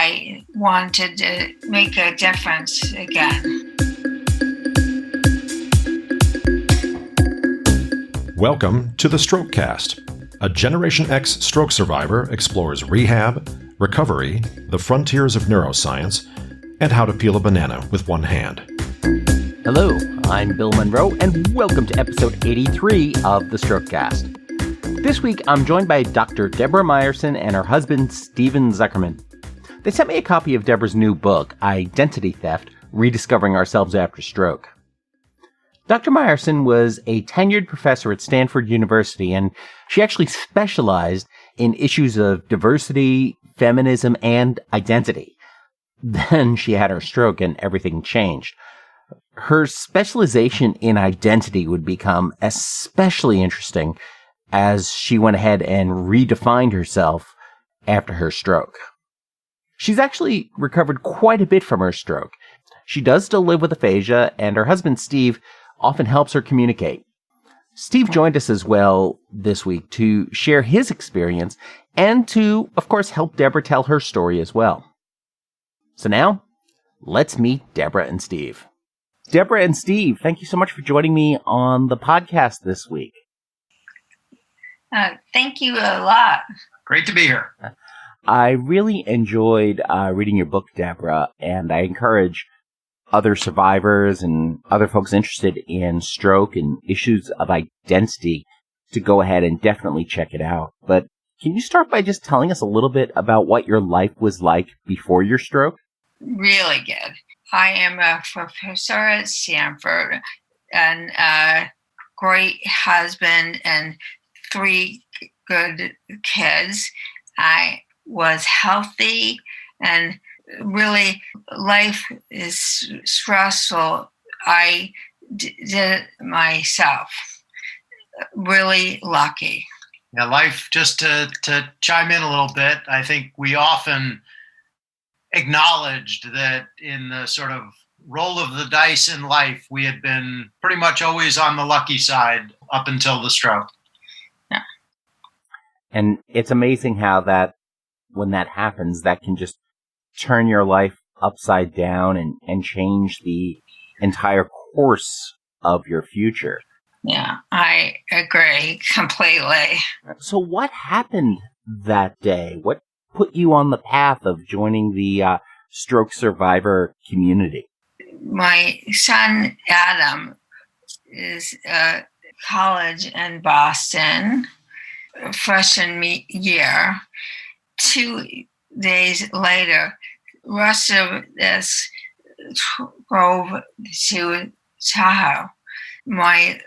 I wanted to make a difference again. Welcome to the Strokecast. A Generation X stroke survivor explores rehab, recovery, the frontiers of neuroscience, and how to peel a banana with one hand. Hello, I'm Bill Monroe, and welcome to episode 83 of the Strokecast. This week, I'm joined by Dr. Debra Myerson and her husband, Steve Zuckerman. They sent me a copy of Debra's new book, Identity Theft, Rediscovering Ourselves After Stroke. Dr. Myerson was a tenured professor at Stanford University, and she actually specialized in issues of diversity, feminism, and identity. Then she had her stroke and everything changed. Her specialization in identity would become especially interesting as she went ahead and redefined herself after her stroke. She's actually recovered quite a bit from her stroke. She does still live with aphasia, and her husband Steve often helps her communicate. Steve joined us as well this week to share his experience and to, of course, help Debra tell her story as well. So now, let's meet Debra and Steve. Debra and Steve, thank you so much for joining me on the podcast this week. Thank you a lot. Great to be here. I really enjoyed reading your book, Debra, and I encourage other survivors and other folks interested in stroke and issues of identity to go ahead and definitely check it out. But can you start by just telling us a little bit about what your life was like before your stroke? Really good. I am a professor at Stanford and a great husband and 3 good kids. I was healthy and really life is stressful. I did it myself. Really lucky. Yeah, life, just to chime in a little bit, I think we often acknowledged that in the sort of roll of the dice in life, we had been pretty much always on the lucky side up until the stroke. Yeah. And it's amazing how that, when that happens, that can just turn your life upside down and change the entire course of your future. Yeah, I agree completely. So what happened that day? What put you on the path of joining the stroke survivor community? My son, Adam, is at college in Boston, freshman year. 2 days later, rest of this drove to Tahoe. My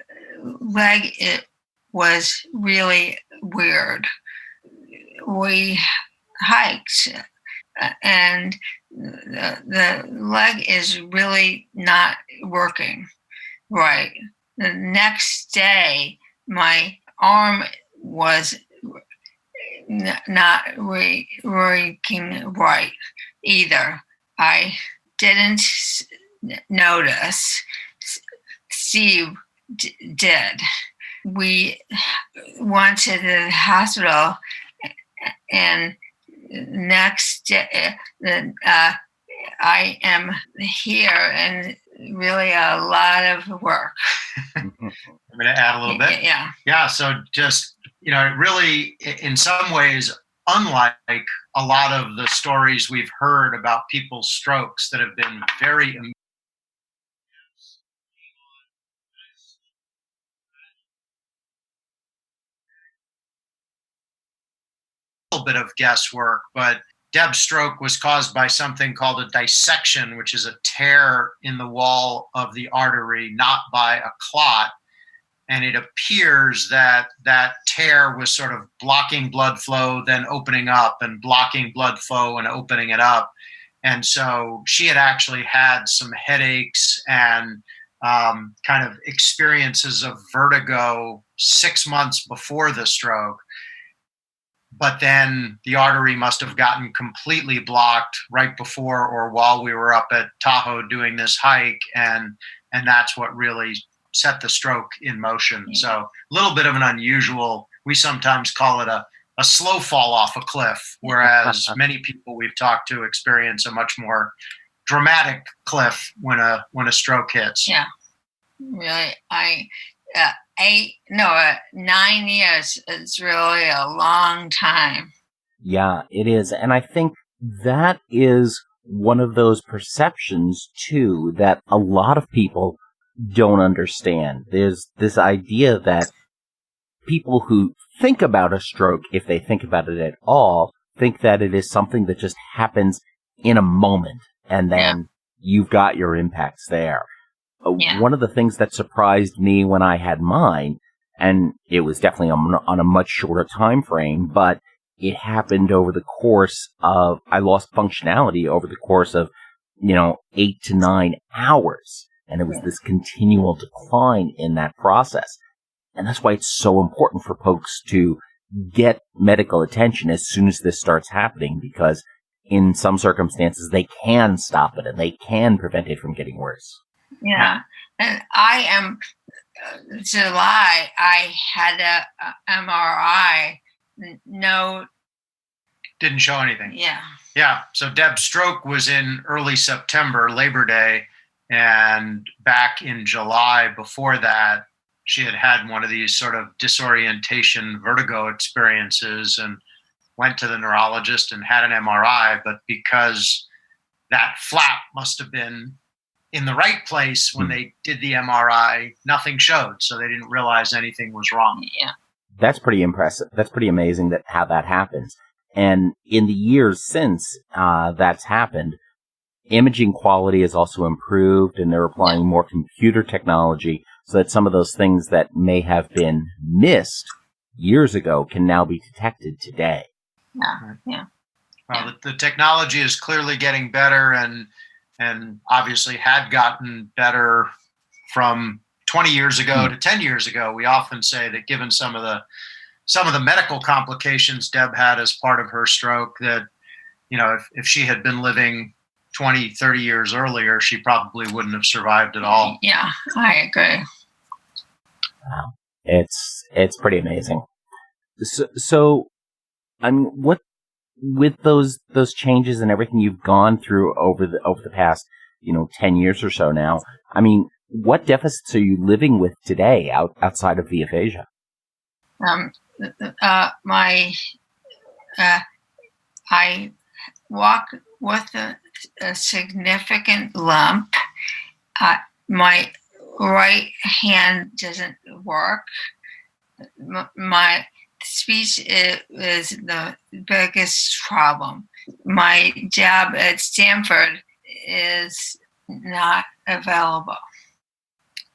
leg, it was really weird. We hiked, and the leg is really not working right. The next day, my arm was not working right either. I didn't notice. Steve did. We went to the hospital, and next day, I am here, and really a lot of work. I'm going to add a little bit. Yeah. Yeah. So just, really, in some ways, unlike a lot of the stories we've heard about people's strokes that have been very little bit of guesswork, but Deb's stroke was caused by something called a dissection, which is a tear in the wall of the artery, not by a clot. And it appears that that tear was sort of blocking blood flow, then opening up, and blocking blood flow and opening it up. And so she had actually had some headaches and kind of experiences of vertigo 6 months before the stroke. But then the artery must have gotten completely blocked right before or while we were up at Tahoe doing this hike. And that's what really set the stroke in motion. So a little bit of an unusual, we sometimes call it a a slow fall off a cliff, whereas many people we've talked to experience a much more dramatic cliff when a stroke hits. Yeah, really. 9 years is really a long time. Yeah, it is. And I think that is one of those perceptions, too, that a lot of people don't understand. There's this idea that people who think about a stroke, if they think about it at all, think that it is something that just happens in a moment, and then you've got your impacts there. One of the things that surprised me when I had mine, and it was definitely on a much shorter time frame, but it happened over the course of, I lost functionality over the course of, 8 to 9 hours. And it was this continual decline in that process. And that's why it's so important for folks to get medical attention as soon as this starts happening, because in some circumstances they can stop it and they can prevent it from getting worse. Yeah. And I am, July, I had a MRI. No. Didn't show anything. Yeah. Yeah. So Deb's stroke was in early September, Labor Day. And back in July before that, she had one of these sort of disorientation vertigo experiences and went to the neurologist and had an MRI. But because that flap must have been in the right place when they did the MRI, nothing showed. So they didn't realize anything was wrong. Yeah. That's pretty impressive. That's pretty amazing how that happens. And in the years since that's happened, imaging quality has also improved, and they're applying more computer technology so that some of those things that may have been missed years ago can now be detected today. Yeah. Well, the technology is clearly getting better, and obviously had gotten better from 20 years ago to 10 years ago. We often say that given some of the medical complications Deb had as part of her stroke, that, if she had been living 20, 30 years earlier, she probably wouldn't have survived at all. Yeah, I agree. Wow. It's pretty amazing. So I mean, what, with those changes and everything you've gone through over the past, 10 years or so now, I mean, what deficits are you living with today outside of the aphasia? I walk with a significant lump. My right hand doesn't work. My speech is the biggest problem. My job at Stanford is not available.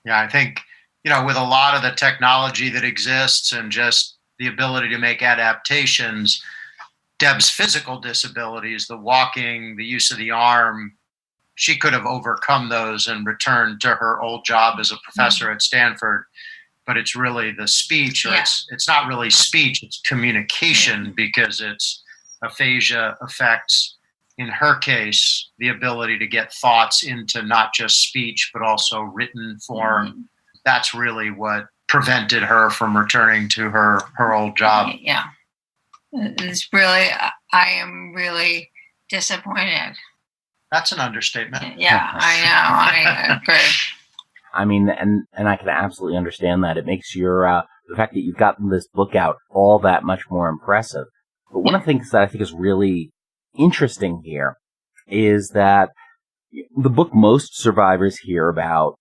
Yeah, I think, with a lot of the technology that exists and just the ability to make adaptations, Deb's physical disabilities, the walking, the use of the arm, she could have overcome those and returned to her old job as a professor at Stanford. But it's really the speech, or it's not really speech, it's communication, because it's aphasia affects, in her case, the ability to get thoughts into not just speech, but also written form. That's really what prevented her from returning to her old job. Yeah. It's really, I am really disappointed. That's an understatement. Yeah, I know. I agree. I mean, and I can absolutely understand that. It makes the fact that you've gotten this book out all that much more impressive. But one of the things that I think is really interesting here is that the book most survivors hear about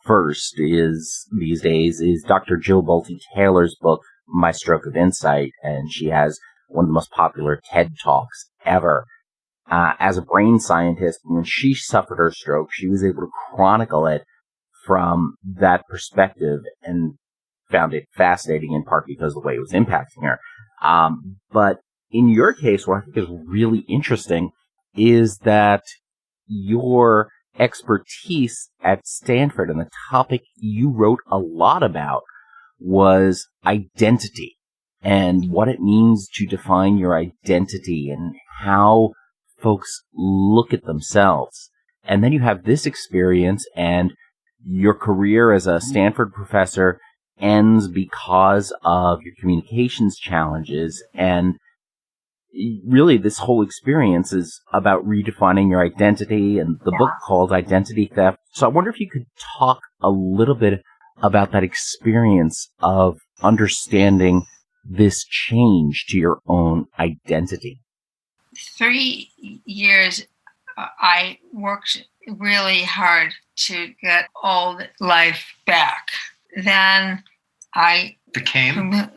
first these days is Dr. Jill Bolte Taylor's book, My Stroke of Insight, and she has one of the most popular TED Talks ever. As a brain scientist, when she suffered her stroke, she was able to chronicle it from that perspective and found it fascinating, in part because of the way it was impacting her. But in your case, what I think is really interesting is that your expertise at Stanford and the topic you wrote a lot about was identity and what it means to define your identity and how folks look at themselves. And then you have this experience and your career as a Stanford professor ends because of your communications challenges. And really, this whole experience is about redefining your identity, and the book called Identity Theft. So I wonder if you could talk a little bit about that experience of understanding this change to your own identity. 3 years, I worked really hard to get old life back. Then I became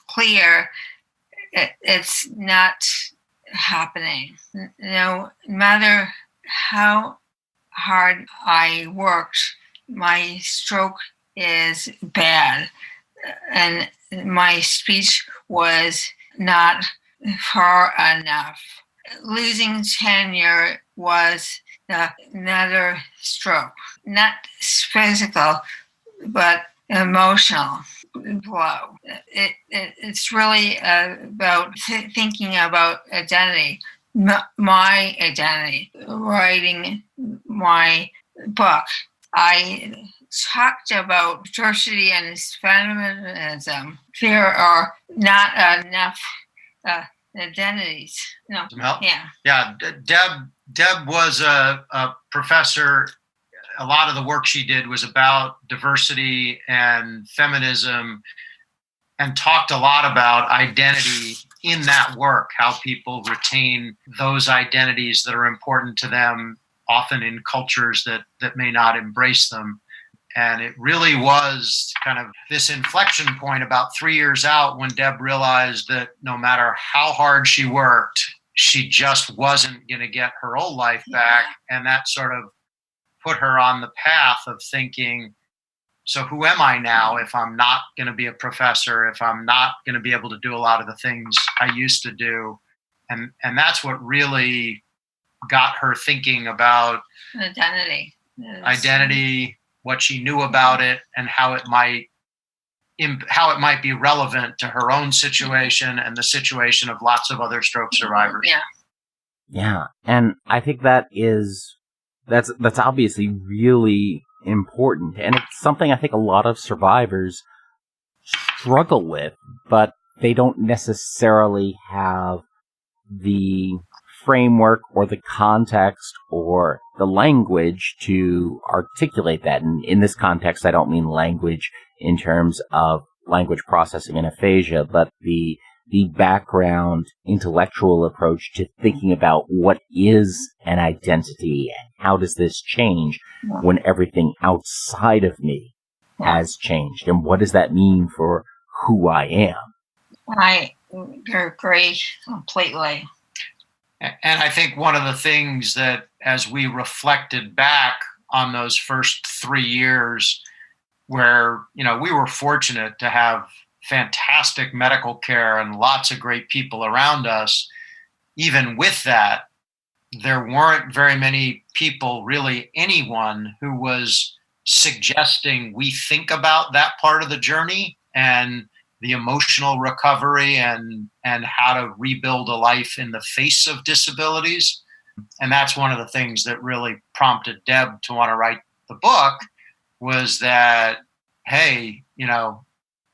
clear it's not happening. No matter how hard I worked, my stroke is bad, and my speech was not far enough. Losing tenure was another stroke, not physical, but emotional blow. It's really about thinking about identity, my identity. Writing my book, I talked about diversity and feminism. There are not enough identities. No. Yeah. Deb was a professor. A lot of the work she did was about diversity and feminism, and talked a lot about identity in that work, how people retain those identities that are important to them, often in cultures that may not embrace them. And it really was kind of this inflection point about 3 years out when Deb realized that no matter how hard she worked, she just wasn't going to get her old life back. And that sort of put her on the path of thinking, so who am I now if I'm not going to be a professor, if I'm not going to be able to do a lot of the things I used to do? And that's what really got her thinking about identity, what she knew about it, and how it might be relevant to her own situation and the situation of lots of other stroke survivors. Yeah. And I think that's obviously really important. And it's something I think a lot of survivors struggle with, but they don't necessarily have the framework or the context or the language to articulate that. And in this context, I don't mean language in terms of language processing and aphasia, but the background intellectual approach to thinking about what is an identity and how does this change when everything outside of me has changed, and what does that mean for who I am? I agree completely. And I think one of the things that, as we reflected back on those first 3 years, where, we were fortunate to have fantastic medical care and lots of great people around us, even with that, there weren't very many people, really anyone, who was suggesting we think about that part of the journey and the emotional recovery and how to rebuild a life in the face of disabilities. And that's one of the things that really prompted Deb to want to write the book, was that, hey,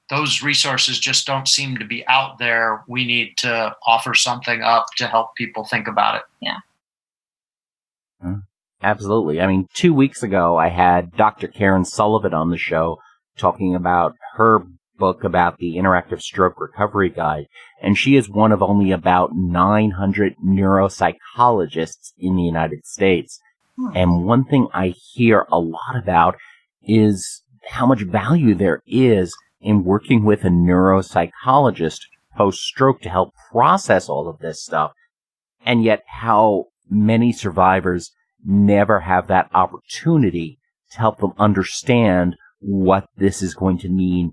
those resources just don't seem to be out there. We need to offer something up to help people think about it. Yeah. Absolutely. I mean, 2 weeks ago, I had Dr. Karen Sullivan on the show talking about her book about the Interactive Stroke Recovery Guide. And she is one of only about 900 neuropsychologists in the United States. And one thing I hear a lot about is how much value there is in working with a neuropsychologist post-stroke to help process all of this stuff, and yet how many survivors never have that opportunity to help them understand what this is going to mean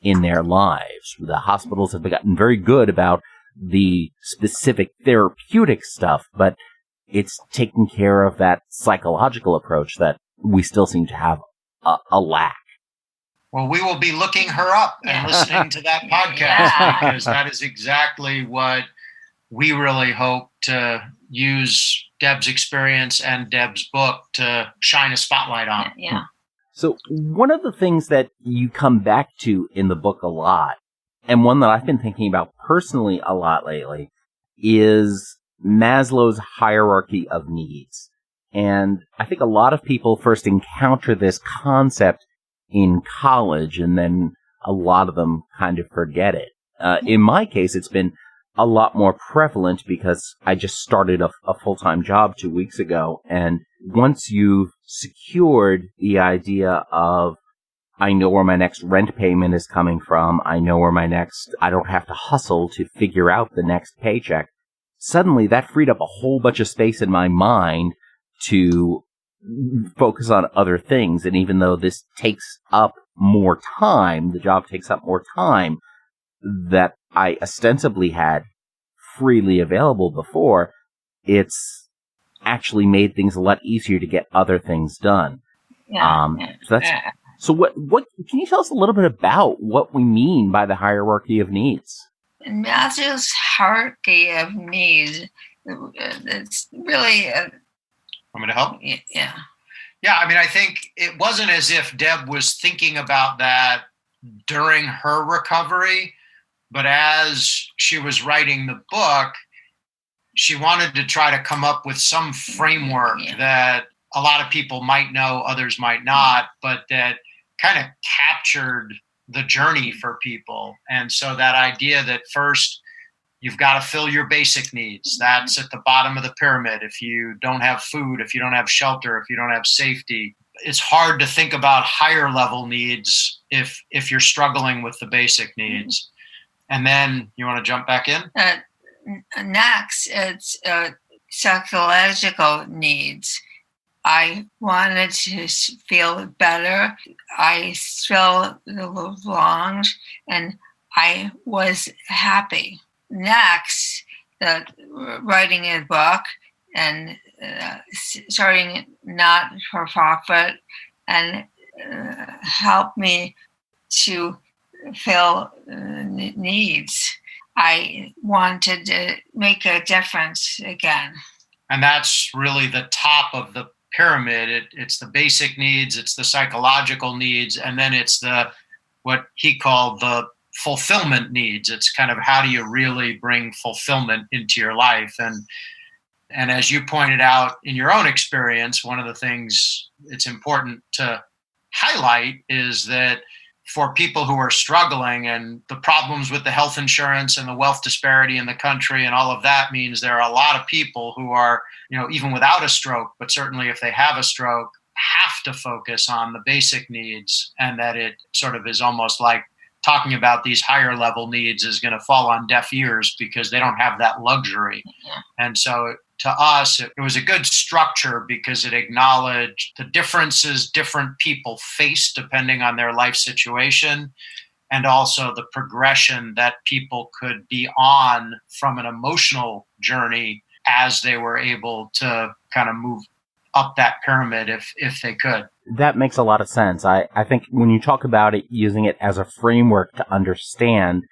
in their lives. The hospitals have gotten very good about the specific therapeutic stuff, but it's taking care of that psychological approach that we still seem to have a lack. Well, we will be looking her up and listening to that podcast, because that is exactly what we really hope to use Deb's experience and Deb's book to shine a spotlight on. Yeah. So one of the things that you come back to in the book a lot, and one that I've been thinking about personally a lot lately, is Maslow's hierarchy of needs. And I think a lot of people first encounter this concept in college, and then a lot of them kind of forget it. In my case, it's been a lot more prevalent because I just started a full-time job 2 weeks ago. And once you've secured the idea of, I know where my next rent payment is coming from, I don't have to hustle to figure out the next paycheck, suddenly that freed up a whole bunch of space in my mind to focus on other things. And even though this takes up more time, the job takes up more time that I ostensibly had freely available before, it's actually made things a lot easier to get other things done. So what can you tell us a little bit about what we mean by the hierarchy of needs? Maslow's hierarchy of needs, it's really... Want me to help? Yeah. Yeah, I mean, I think it wasn't as if Deb was thinking about that during her recovery, but as she was writing the book, she wanted to try to come up with some framework that a lot of people might know, others might not, but that kind of captured the journey for people. And so that idea that first, you've got to fill your basic needs. That's at the bottom of the pyramid. If you don't have food, if you don't have shelter, if you don't have safety, it's hard to think about higher level needs if you're struggling with the basic needs. And then you want to jump back in? Next, it's psychological needs. I wanted to feel better. I felt belonged, and I was happy. Next, writing a book and starting not for profit and helped me to fill needs. I wanted to make a difference again. And that's really the top of the pyramid. It's the basic needs, it's the psychological needs, and then it's what he called the fulfillment needs. It's kind of how do you really bring fulfillment into your life. And as you pointed out in your own experience, one of the things it's important to highlight is that for people who are struggling, and the problems with the health insurance and the wealth disparity in the country and all of that means there are a lot of people who are, even without a stroke, but certainly if they have a stroke, have to focus on the basic needs, and that it sort of is almost like talking about these higher level needs is going to fall on deaf ears because they don't have that luxury. Yeah. And so to us, it was a good structure because it acknowledged the differences different people face depending on their life situation, and also the progression that people could be on from an emotional journey as they were able to kind of move up that pyramid if they could. That makes a lot of sense. I think when you talk about it, using it as a framework to understand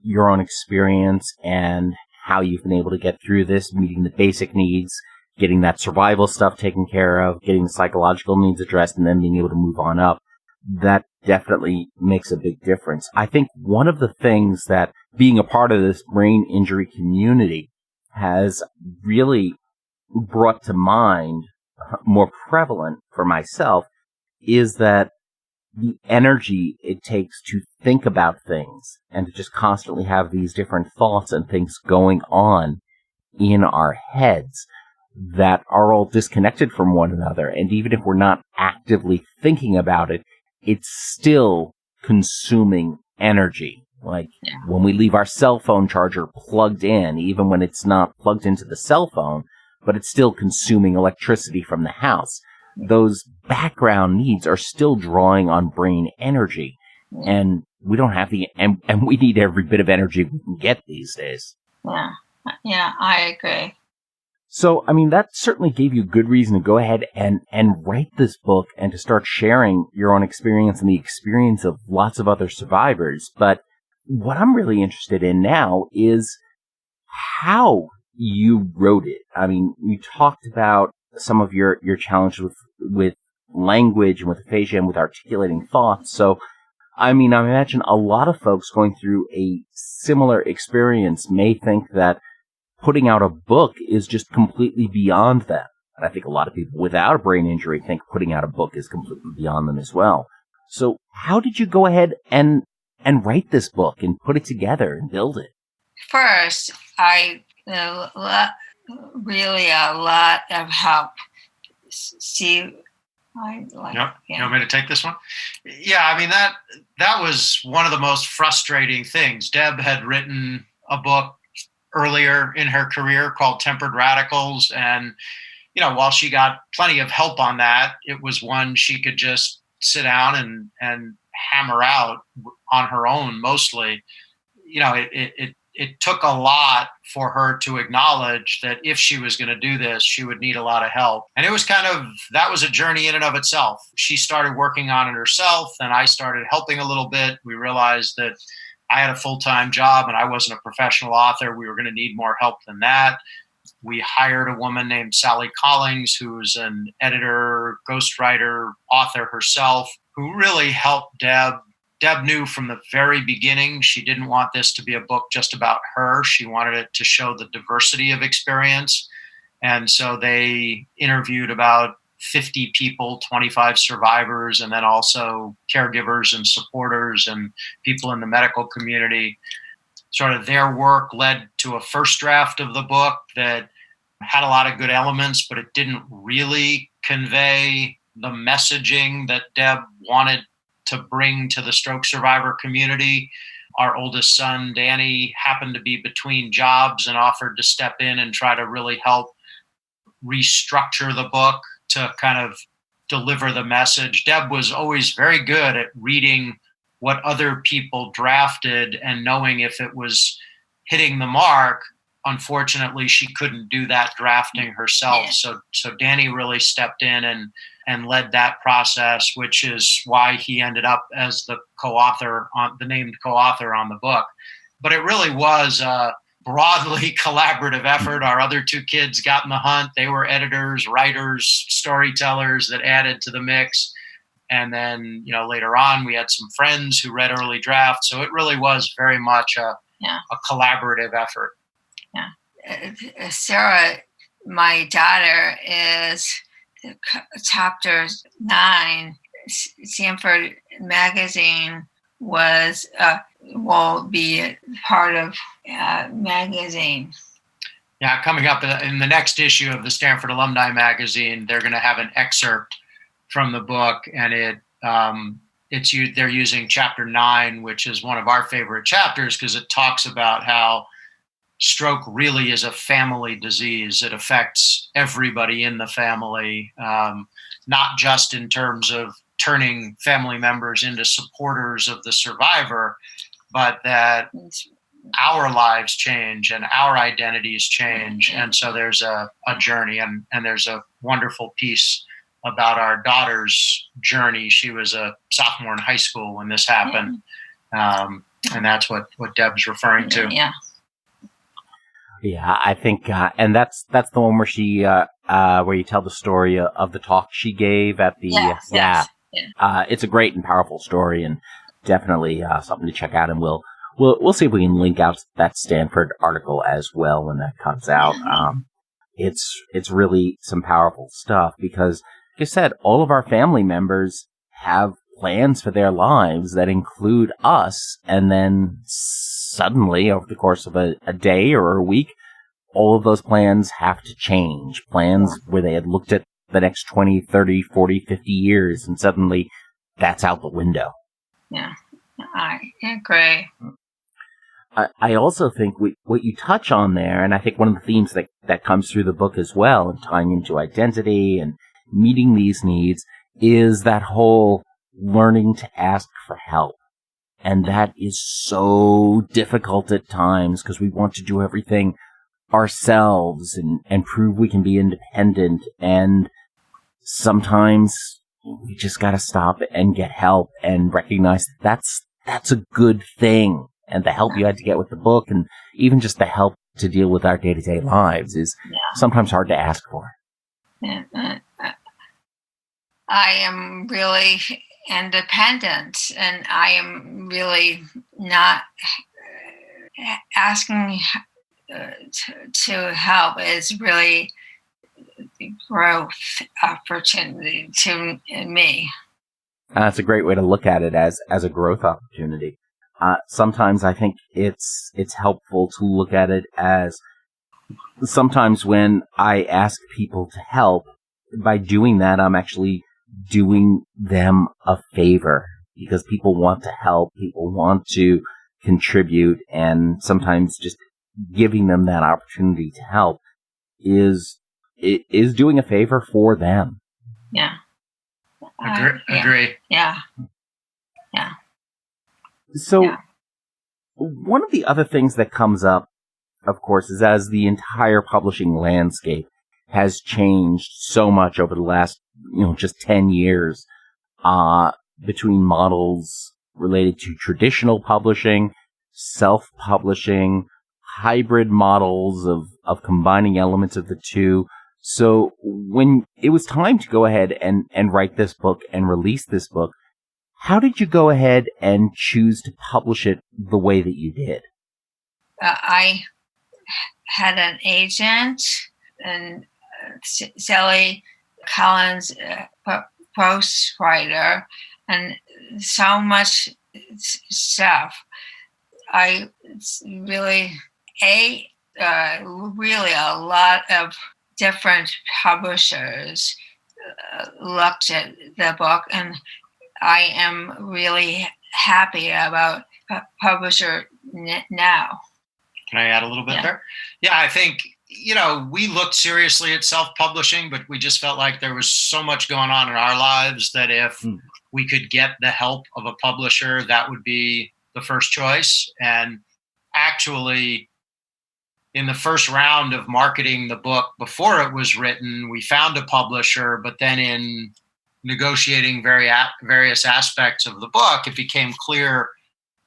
your own experience and how you've been able to get through this, meeting the basic needs, getting that survival stuff taken care of, getting the psychological needs addressed, and then being able to move on up, that definitely makes a big difference. I think one of the things that being a part of this brain injury community has really brought to mind, more prevalent for myself, is that the energy it takes to think about things and to just constantly have these different thoughts and things going on in our heads that are all disconnected from one another. And even if we're not actively thinking about it, it's still consuming energy. Like when we leave our cell phone charger plugged in, even when it's not plugged into the cell phone, but it's still consuming electricity from the house. Those background needs are still drawing on brain energy, and we don't have and we need every bit of energy we can get these days. Yeah, I agree. So, I mean, that certainly gave you good reason to go ahead and write this book and to start sharing your own experience and the experience of lots of other survivors. But what I'm really interested in now is how you wrote it. I mean, you talked about some of your challenges with language and with aphasia and with articulating thoughts. So, I mean, I imagine a lot of folks going through a similar experience may think that putting out a book is just completely beyond them. And I think a lot of people without a brain injury think putting out a book is completely beyond them as well. So how did you go ahead and write this book and put it together and build it? First, really a lot of help. Steve, You want me to take this one? Yeah, I mean, that was one of the most frustrating things. Deb had written a book earlier in her career called Tempered Radicals. And, while she got plenty of help on that, it was one she could just sit down and hammer out on her own mostly. It took a lot for her to acknowledge that if she was going to do this, she would need a lot of help. And it was that was a journey in and of itself. She started working on it herself, and I started helping a little bit. We realized that I had a full-time job and I wasn't a professional author. We were going to need more help than that. We hired a woman named Sally Collings, who's an editor, ghostwriter, author herself, who really helped Deb. Deb knew from the very beginning she didn't want this to be a book just about her. She wanted it to show the diversity of experience. And so they interviewed about 50 people, 25 survivors, and then also caregivers and supporters and people in the medical community. Sort of their work led to a first draft of the book that had a lot of good elements, but it didn't really convey the messaging that Deb wanted to bring to the stroke survivor community. Our oldest son, Danny, happened to be between jobs and offered to step in and try to really help restructure the book to kind of deliver the message. Deb was always very good at reading what other people drafted and knowing if it was hitting the mark. Unfortunately, she couldn't do that drafting herself. Yeah. So Danny really stepped in and led that process, which is why he ended up as the named co-author on the book. But it really was a broadly collaborative effort. Our other two kids got in the hunt. They were editors, writers, storytellers that added to the mix. And then, later on, we had some friends who read early drafts. So it really was very much a collaborative effort. Yeah. Sarah, my daughter, is chapter 9. Stanford magazine will be part of magazine. Yeah, coming up in the next issue of the Stanford Alumni Magazine, they're going to have an excerpt from the book, and they're using chapter 9, which is one of our favorite chapters because it talks about how stroke really is a family disease. It affects everybody in the family, not just in terms of turning family members into supporters of the survivor, but that our lives change and our identities change. And so there's a journey, and there's a wonderful piece about our daughter's journey. She was a sophomore in high school when this happened. And that's what Deb's referring to. Yeah. Yeah, I think, and that's the one where she, where you tell the story of the talk she gave at the, Yes. It's a great and powerful story, and definitely something to check out. And we'll see if we can link out that Stanford article as well when that comes out. It's really some powerful stuff because, like I said, all of our family members have plans for their lives that include us, and then suddenly, over the course of a day or a week, all of those plans have to change. Plans where they had looked at the next 20, 30, 40, 50 years, and suddenly that's out the window. Yeah, I agree. I also think what you touch on there, and I think one of the themes that comes through the book as well, and tying into identity and meeting these needs, is that whole learning to ask for help. And that is so difficult at times because we want to do everything ourselves and prove we can be independent. And sometimes we just got to stop and get help and recognize that's a good thing. And the help you had to get with the book, and even just the help to deal with our day-to-day lives, is sometimes hard to ask for. Yeah. I am really independent, and I am really not asking to help. Is really growth opportunity to me. That's a great way to look at it, as a growth opportunity. Sometimes I think it's helpful to look at it as, sometimes when I ask people to help, by doing that, I'm actually doing them a favor, because people want to help, people want to contribute, and sometimes just giving them that opportunity to help is doing a favor for them. Yeah. Agree. Yeah. So one of the other things that comes up, of course, is as the entire publishing landscape has changed so much over the last, just 10 years, between models related to traditional publishing, self-publishing, hybrid models of combining elements of the two. So when it was time to go ahead and write this book and release this book, how did you go ahead and choose to publish it the way that you did? I had an agent, and Sally Collins, ghostwriter, and so much stuff. I really really a lot of different publishers looked at the book, and I am really happy about publisher now. Can I add a little bit there? Yeah, I think, we looked seriously at self-publishing, but we just felt like there was so much going on in our lives that if we could get the help of a publisher, that would be the first choice. And actually, in the first round of marketing the book before it was written, we found a publisher, but then in negotiating various aspects of the book, it became clear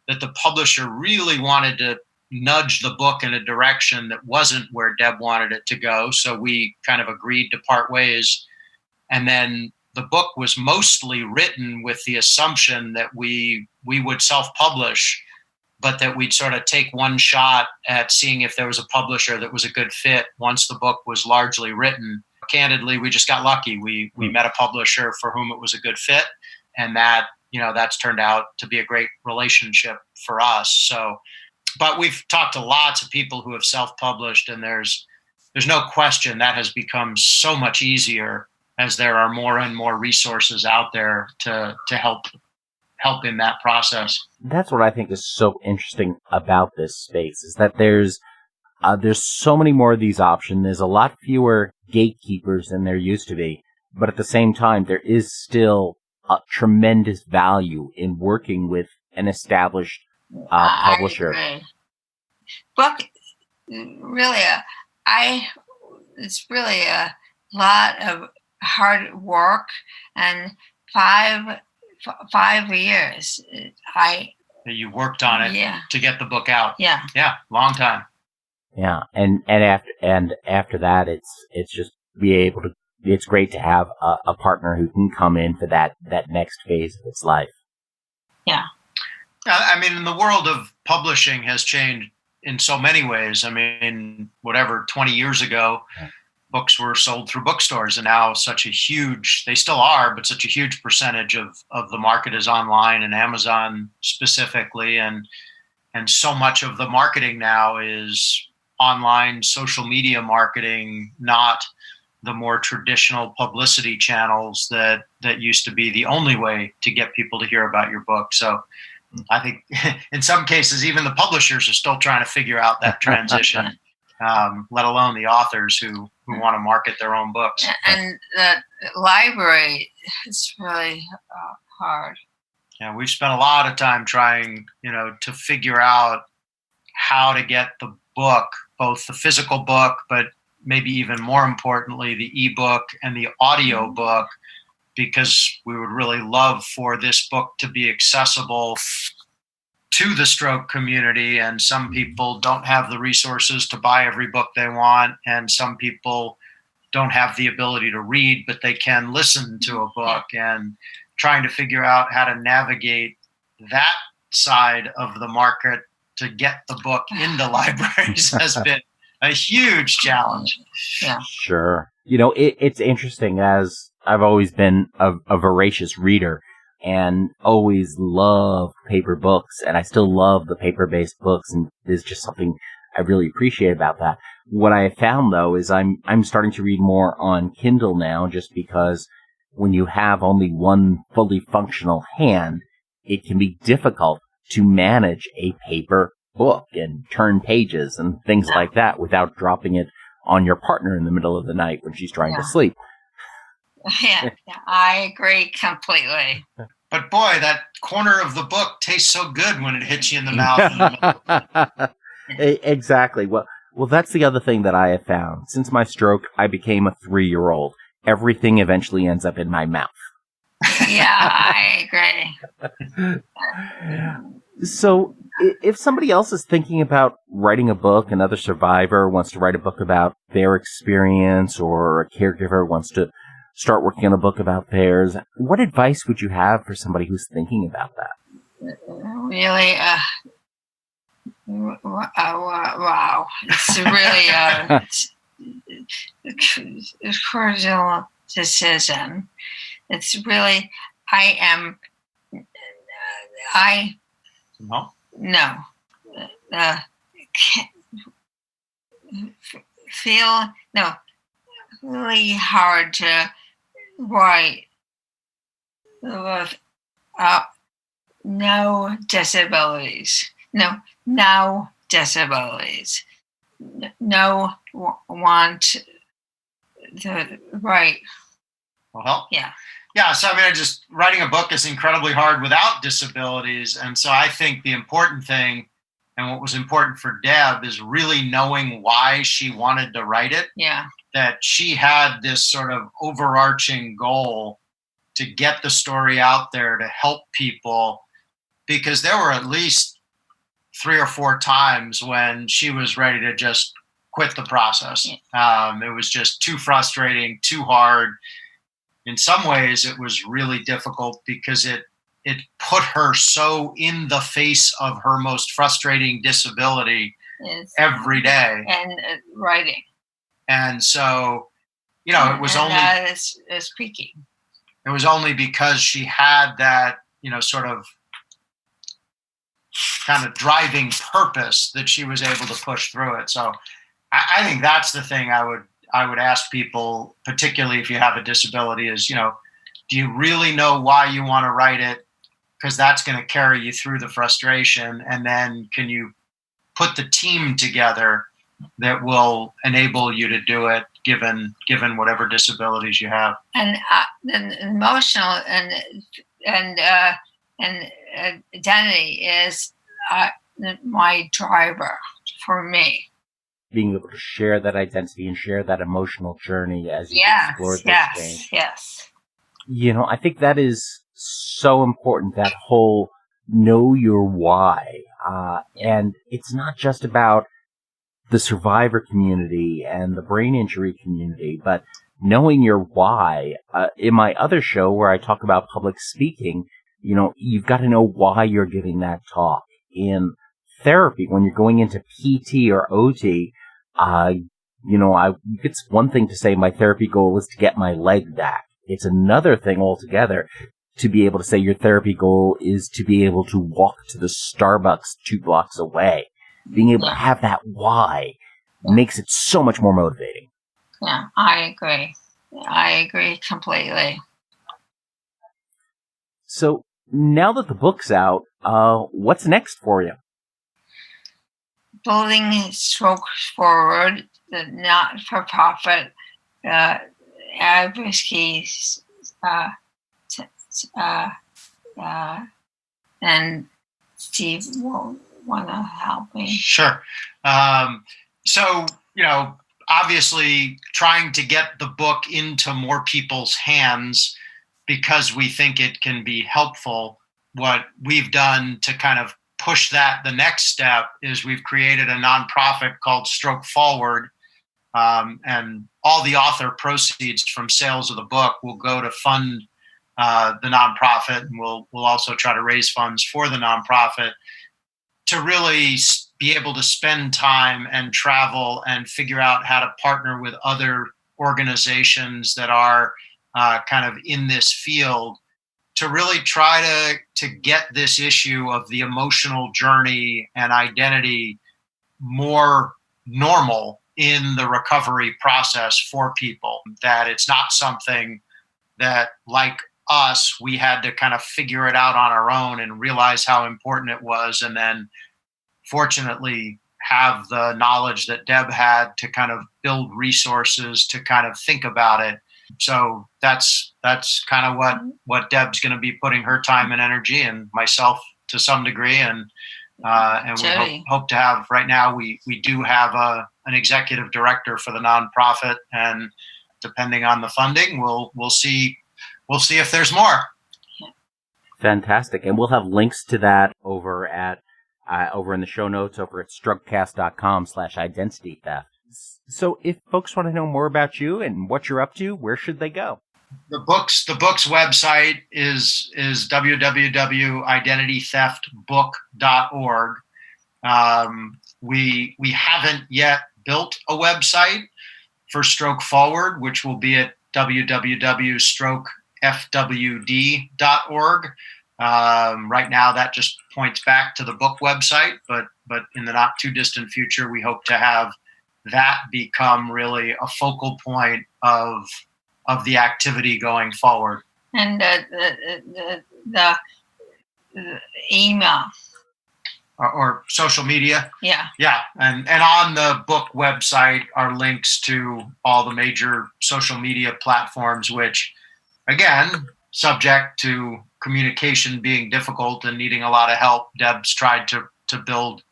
that the publisher really wanted to nudge the book in a direction that wasn't where Deb wanted it to go. So we kind of agreed to part ways. And then the book was mostly written with the assumption that we would self-publish, but that we'd sort of take one shot at seeing if there was a publisher that was a good fit once the book was largely written. Candidly, we just got lucky. We met a publisher for whom it was a good fit, and that's turned out to be a great relationship for us. So, but we've talked to lots of people who have self-published, and there's no question that has become so much easier as there are more and more resources out there to help in that process. That's what I think is so interesting about this space, is that there's so many more of these options. There's a lot fewer gatekeepers than there used to be, but at the same time, there is still a tremendous value in working with an established publisher. Book really, it's really a lot of hard work, and 5 years you worked on it to get the book out. Yeah, long time. Yeah, and after that, it's just it's great to have a partner who can come in for that next phase of its life. Yeah. I mean, the world of publishing has changed in so many ways. I mean, 20 years ago, books were sold through bookstores, and now they still are, but such a huge percentage of the market is online, and Amazon specifically. And so much of the marketing now is online social media marketing, not the more traditional publicity channels that used to be the only way to get people to hear about your book. So I think in some cases, even the publishers are still trying to figure out that transition, let alone the authors who want to market their own books. And the library is really hard. Yeah, we've spent a lot of time trying, to figure out how to get the book, both the physical book, but maybe even more importantly, the ebook and the audio book, because we would really love for this book to be accessible to the stroke community. And some people don't have the resources to buy every book they want, and some people don't have the ability to read, but they can listen to a book, and trying to figure out how to navigate that side of the market to get the book into libraries has been a huge challenge. Yeah. Sure. It's interesting, as I've always been a voracious reader and always loved paper books, and I still love the paper-based books, and there's just something I really appreciate about that. What I have found, though, is I'm starting to read more on Kindle now, just because when you have only one fully functional hand, it can be difficult to manage a paper book and turn pages and things like that without dropping it on your partner in the middle of the night when she's trying to sleep. Yeah, I agree completely. But boy, that corner of the book tastes so good when it hits you in the mouth. Exactly. Well, that's the other thing that I have found. Since my stroke, I became a 3-year-old. Everything eventually ends up in my mouth. Yeah, I agree. So, if somebody else is thinking about writing a book, another survivor wants to write a book about their experience, or a caregiver wants to start working on a book about theirs, what advice would you have for somebody who's thinking about that? Really, wow. It's really a crucial decision. It's really, really hard to write with no disabilities. No disabilities. No want to write. Well, yeah. Yeah, so just writing a book is incredibly hard without disabilities. And so I think the important thing, and what was important for Deb, is really knowing why she wanted to write it. Yeah. That she had this sort of overarching goal to get the story out there to help people, because there were at least 3 or 4 times when she was ready to just quit the process. It was just too frustrating, too hard. In some ways, it was really difficult because it put her so in the face of her most frustrating disability every day. And writing. And so, it was only speaking. It was only because she had that, sort of kind of driving purpose that she was able to push through it. So I think that's the thing I would ask people, particularly if you have a disability, is, do you really know why you want to write it? Because that's going to carry you through the frustration. And then can you put the team together that will enable you to do it, given whatever disabilities you have? And the emotional and identity is my driver for me. Being able to share that identity and share that emotional journey as you explore this thing. Yes. I think that is so important, that whole know your why. And it's not just about the survivor community and the brain injury community, but knowing your why. In my other show where I talk about public speaking, you've got to know why you're giving that talk. In therapy, when you're going into PT or OT, it's one thing to say my therapy goal is to get my leg back. It's another thing altogether to be able to say your therapy goal is to be able to walk to the Starbucks 2 blocks away. Being able to have that why makes it so much more motivating. Yeah, I agree. I agree completely. So now that the book's out, what's next for you? Building Stroke Forward, the not-for-profit advocacy, and Steve will want to help me. Sure. So, obviously trying to get the book into more people's hands because we think it can be helpful. What we've done to kind of push that the next step is we've created a nonprofit called Stroke Forward, And all the author proceeds from sales of the book will go to fund the nonprofit, and we'll also try to raise funds for the nonprofit to really be able to spend time and travel and figure out how to partner with other organizations that are kind of in this field to really try to get this issue of the emotional journey and identity more normal in the recovery process for people, that it's not something that, like us, we had to kind of figure it out on our own and realize how important it was, and then fortunately have the knowledge that Deb had to kind of build resources to kind of think about it. So that's kind of what Deb's going to be putting her time and energy, and myself to some degree, and we hope to have. Right now, we do have an executive director for the nonprofit, and depending on the funding, we'll see if there's more. Fantastic, and we'll have links to that over in the show notes over at strokecast.com/identity theft. So if folks want to know more about you and what you're up to, where should they go? The book's website is www.identitytheftbook.org. We haven't yet built a website for Stroke Forward, which will be at www.strokefwd.org. Right now, that just points back to the book website, but in the not too distant future, we hope to have that become really a focal point of the activity going forward. And the email or social media. Yeah. And on the book website are links to all the major social media platforms, which, again, subject to communication being difficult and needing a lot of help, Deb's tried to build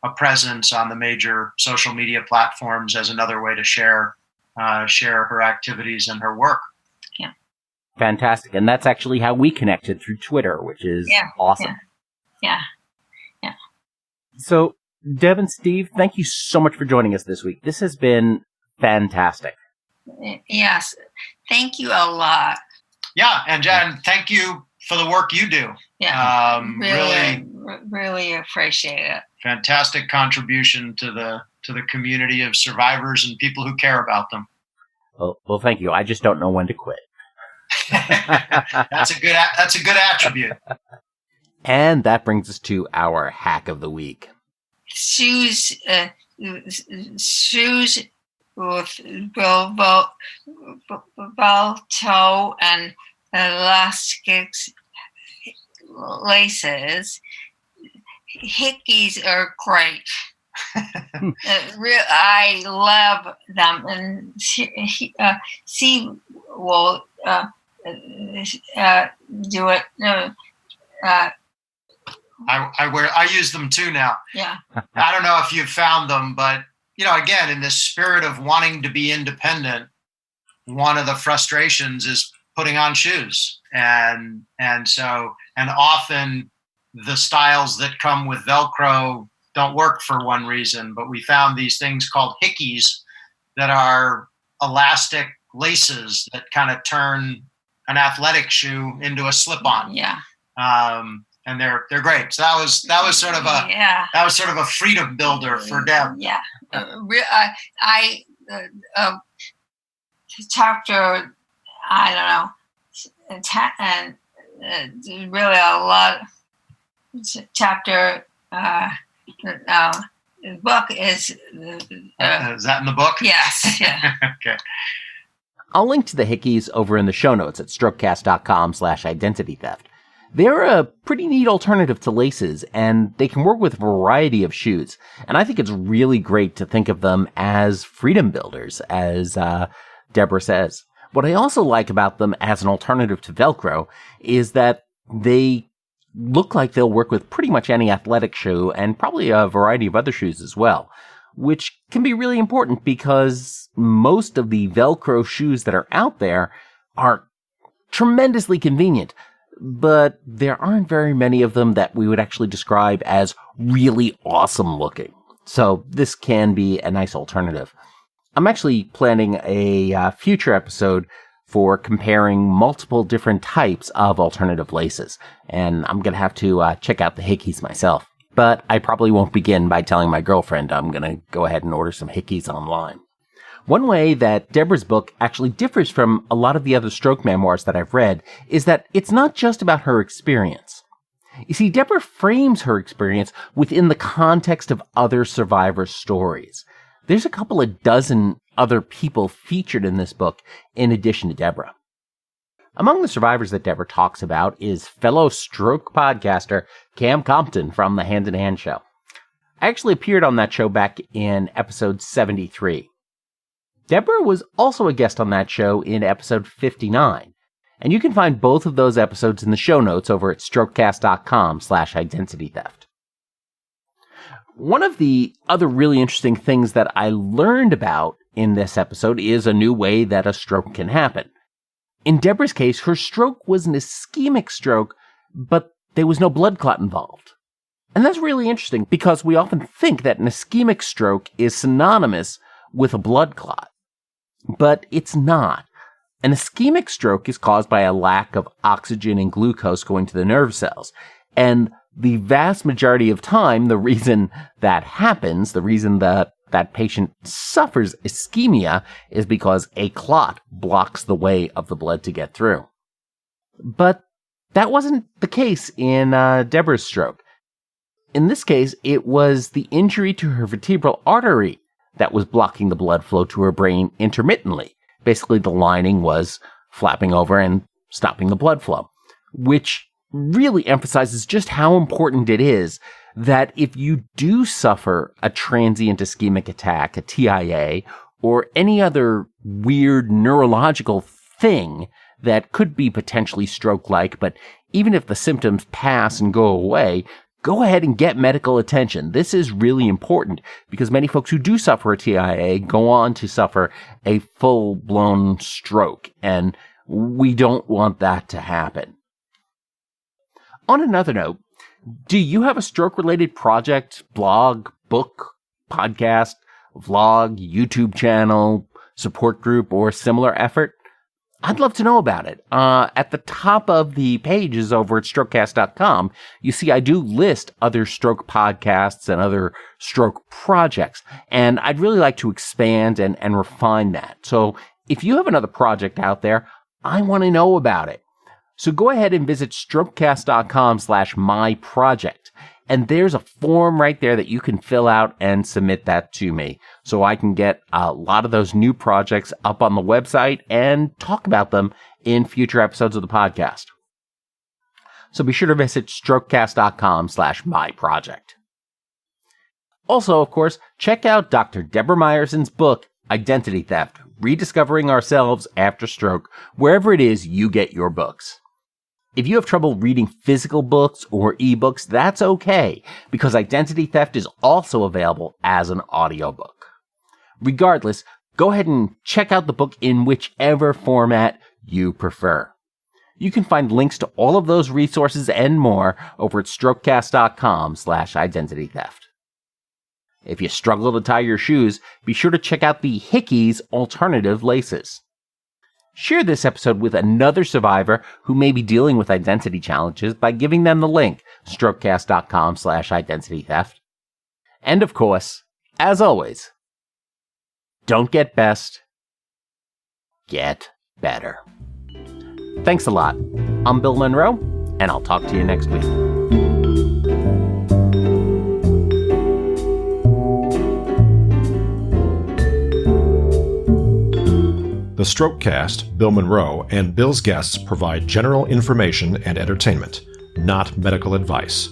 a presence on the major social media platforms as another way to share her activities and her work. Yeah. Fantastic. And that's actually how we connected, through Twitter, which is awesome. Yeah. So, Deb and Steve, thank you so much for joining us this week. This has been fantastic. Yes. Thank you a lot. Yeah. And thank you for the work you do. Yeah. Really appreciate it. Fantastic contribution to the community of survivors and people who care about them. Well, thank you. I just don't know when to quit. That's a good attribute. And that brings us to our hack of the week. Shoes with bell toe and elastic laces. Hickeys are great. I love them, and she will do it. I use them too now. Yeah. I don't know if you've found them, but again, in this spirit of wanting to be independent, one of the frustrations is putting on shoes, and often the styles that come with Velcro don't work for one reason, but we found these things called hickeys that are elastic laces that kind of turn an athletic shoe into a slip-on. Yeah. And they're great. So that was sort of a freedom builder for Deb. Yeah. Chapter, I don't know, and really a lot. Chapter book is. Is that in the book? Yes. Yeah. Okay. I'll link to the hickeys over in the show notes at strokecast.com/identity theft. They're a pretty neat alternative to laces, and they can work with a variety of shoes. And I think it's really great to think of them as freedom builders, as Debra says. What I also like about them as an alternative to Velcro is that they look like they'll work with pretty much any athletic shoe and probably a variety of other shoes as well, which can be really important because most of the Velcro shoes that are out there are tremendously convenient, but there aren't very many of them that we would actually describe as really awesome looking. So this can be a nice alternative. I'm actually planning a future episode for comparing multiple different types of alternative laces, and I'm going to have to check out the Hickeys myself. But I probably won't begin by telling my girlfriend I'm going to go ahead and order some Hickeys online. One way that Debra's book actually differs from a lot of the other stroke memoirs that I've read is that it's not just about her experience. You see, Debra frames her experience within the context of other survivors' stories. There's a couple of dozen other people featured in this book in addition to Debra. Among the survivors that Debra talks about is fellow stroke podcaster Cam Compton from the Hand in Hand show. I actually appeared on that show back in episode 73. Debra was also a guest on that show in episode 59, and you can find both of those episodes in the show notes over at strokecast.com/identitytheft. One of the other really interesting things that I learned about in this episode is a new way that a stroke can happen. In Debra's case, her stroke was an ischemic stroke, but there was no blood clot involved. And that's really interesting because we often think that an ischemic stroke is synonymous with a blood clot. But it's not. An ischemic stroke is caused by a lack of oxygen and glucose going to the nerve cells. And the vast majority of time, the reason that happens, the reason that patient suffers ischemia is because a clot blocks the way of the blood to get through. But that wasn't the case in Debra's stroke. In this case, it was the injury to her vertebral artery that was blocking the blood flow to her brain intermittently. Basically, the lining was flapping over and stopping the blood flow, which really emphasizes just how important it is that if you do suffer a transient ischemic attack, a TIA, or any other weird neurological thing that could be potentially stroke-like, but even if the symptoms pass and go away, go ahead and get medical attention. This is really important because many folks who do suffer a TIA go on to suffer a full-blown stroke, and we don't want that to happen. On another note, do you have a stroke-related project, blog, book, podcast, vlog, YouTube channel, support group, or similar effort? I'd love to know about it. At the top of the pages over at strokecast.com, you see I do list other stroke podcasts and other stroke projects, and I'd really like to expand and refine that. So if you have another project out there, I want to know about it. So go ahead and visit strokecast.com/myproject. And there's a form right there that you can fill out and submit that to me so I can get a lot of those new projects up on the website and talk about them in future episodes of the podcast. So be sure to visit strokecast.com/myproject. Also, of course, check out Dr. Debra Myerson's book, Identity Theft, Rediscovering Ourselves After Stroke, wherever it is you get your books. If you have trouble reading physical books or ebooks, that's okay, because Identity Theft is also available as an audiobook. Regardless, go ahead and check out the book in whichever format you prefer. You can find links to all of those resources and more over at strokecast.com/identitytheft. If you struggle to tie your shoes, be sure to check out the Hickeys alternative laces. Share this episode with another survivor who may be dealing with identity challenges by giving them the link, strokecast.com/identitytheft. And of course, as always, don't get best, get better. Thanks a lot. I'm Bill Monroe, and I'll talk to you next week. The Strokecast, Bill Monroe, and Bill's guests provide general information and entertainment, not medical advice.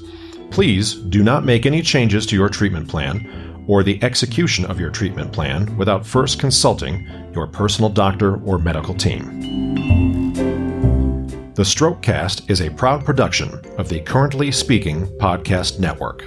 Please do not make any changes to your treatment plan or the execution of your treatment plan without first consulting your personal doctor or medical team. The Strokecast is a proud production of the Currently Speaking Podcast Network.